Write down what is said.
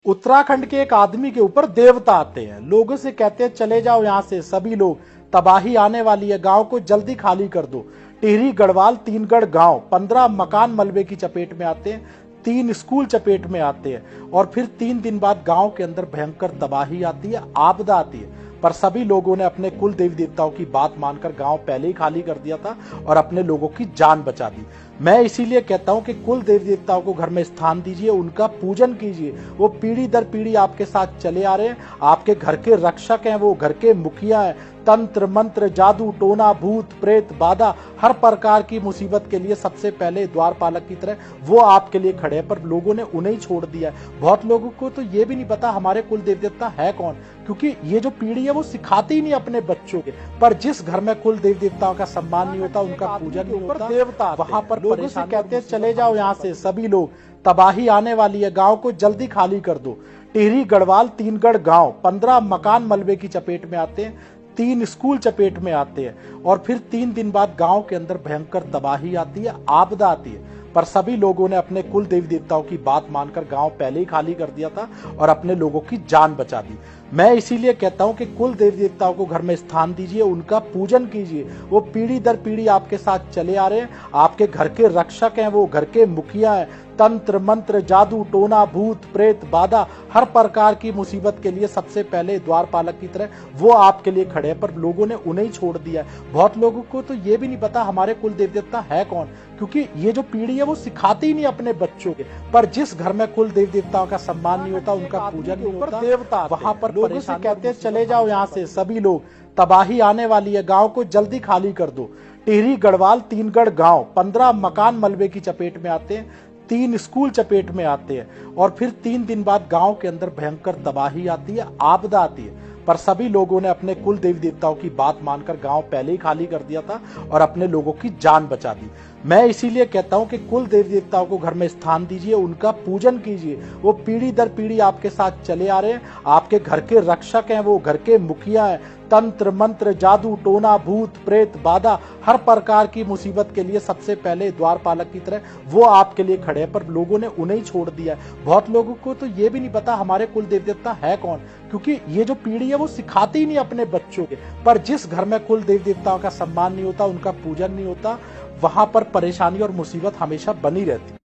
उत्तराखंड के एक आदमी के ऊपर देवता आते हैं, लोगों से कहते हैं चले जाओ यहां से, सभी लोग, तबाही आने वाली है, गांव को जल्दी खाली कर दो। टिहरी गढ़वाल तीनगढ़ गांव 15 मकान मलबे की चपेट में आते हैं, 3 स्कूल चपेट में आते हैं और फिर 3 दिन बाद गांव के अंदर भयंकर तबाही आती है, आपदा आती है। पर सभी लोगों ने अपने कुल देवी देवताओं की बात मानकर गांव पहले ही खाली कर दिया था और अपने लोगों की जान बचा दी। मैं इसीलिए कहता हूं कि कुल देवी देवताओं को घर में स्थान दीजिए, उनका पूजन कीजिए। वो पीढ़ी दर पीढ़ी आपके साथ चले आ रहे हैं, आपके घर के रक्षक हैं, वो घर के मुखिया हैं। तंत्र मंत्र जादू टोना भूत प्रेत बाधा हर प्रकार की मुसीबत के लिए सबसे पहले द्वारपालक की तरह वो आपके लिए खड़े हैं, पर लोगों ने उन्हें ही छोड़ दिया है। बहुत लोगों को तो ये भी नहीं पता हमारे कुल देवी देवता है कौन, क्योंकि ये जो पीढ़ी है वो सिखाती ही नहीं अपने बच्चों के। पर जिस घर में कुल देवी देवताओं का सम्मान नहीं होता, उनका पूजन नहीं होता, देवता वहां पर लोगों से कहते हैं चले जाओ यहाँ से, सभी लोग, तबाही आने वाली है, गांव को जल्दी खाली कर दो। टिहरी गढ़वाल तीनगढ़ गांव 15 मकान मलबे की चपेट में आते हैं, 3 स्कूल चपेट में आते हैं और फिर 3 दिन बाद गांव के अंदर भयंकर तबाही आती है, आपदा आती है। पर सभी लोगों ने अपने कुल देवी देवताओं की बात मानकर गांव पहले ही खाली कर दिया था और अपने लोगों की जान बचा दी। मैं इसीलिए कहता हूं कि कुल देवी देवताओं को घर में स्थान दीजिए, उनका पूजन कीजिए। वो पीढ़ी दर पीढ़ी आपके साथ चले आ रहे हैं, आपके घर के रक्षक हैं, वो घर के मुखिया हैं। तंत्र मंत्र जादू टोना भूत प्रेत बाधा हर प्रकार की मुसीबत के लिए सबसे पहले द्वारपालक की तरह वो आपके लिए खड़े हैं, पर लोगों ने उन्हें ही छोड़ दिया है। बहुत लोगों को तो ये भी नहीं पता हमारे कुल देवी देवता है कौन, क्योंकि ये जो पीढ़ी है वो सिखाती ही नहीं अपने बच्चों के। पर जिस घर में कुल देवी देवताओं का सम्मान नहीं होता, उनका पूजन नहीं होता, देवता वहां पर लोगों से कहते हैं चले जाओ यहाँ से, सभी लोग, तबाही आने वाली है, गांव को जल्दी खाली कर दो। टिहरी गढ़वाल तीनगढ़ गांव 15 मकान मलबे की चपेट में आते हैं, 3 स्कूल चपेट में आते हैं और फिर 3 दिन बाद गांव के अंदर भयंकर तबाही आती है, आपदा आती है। पर सभी लोगों ने अपने कुल देवी देवताओं की बात मानकर गांव पहले ही खाली कर दिया था और अपने लोगों की जान बचा दी। मैं इसीलिए कहता हूं कि कुल देवी देवताओं को घर में स्थान दीजिए, उनका पूजन कीजिए। वो पीढ़ी दर पीढ़ी आपके साथ चले आ रहे हैं, आपके घर के रक्षक हैं, वो घर के मुखिया हैं। तंत्र मंत्र जादू टोना भूत प्रेत बाधा हर प्रकार की मुसीबत के लिए सबसे पहले द्वारपालक की तरह वो आपके लिए खड़े हैं, पर लोगों ने उन्हें ही छोड़ दिया है। बहुत लोगों को तो ये भी नहीं पता हमारे कुल देवी देवता है कौन, क्योंकि ये जो पीढ़ी है वो सिखाती ही नहीं अपने बच्चों के। पर जिस घर में कुल देवी देवताओं का सम्मान नहीं होता, उनका पूजन नहीं होता, वहां पर परेशानी और मुसीबत हमेशा बनी रहती है।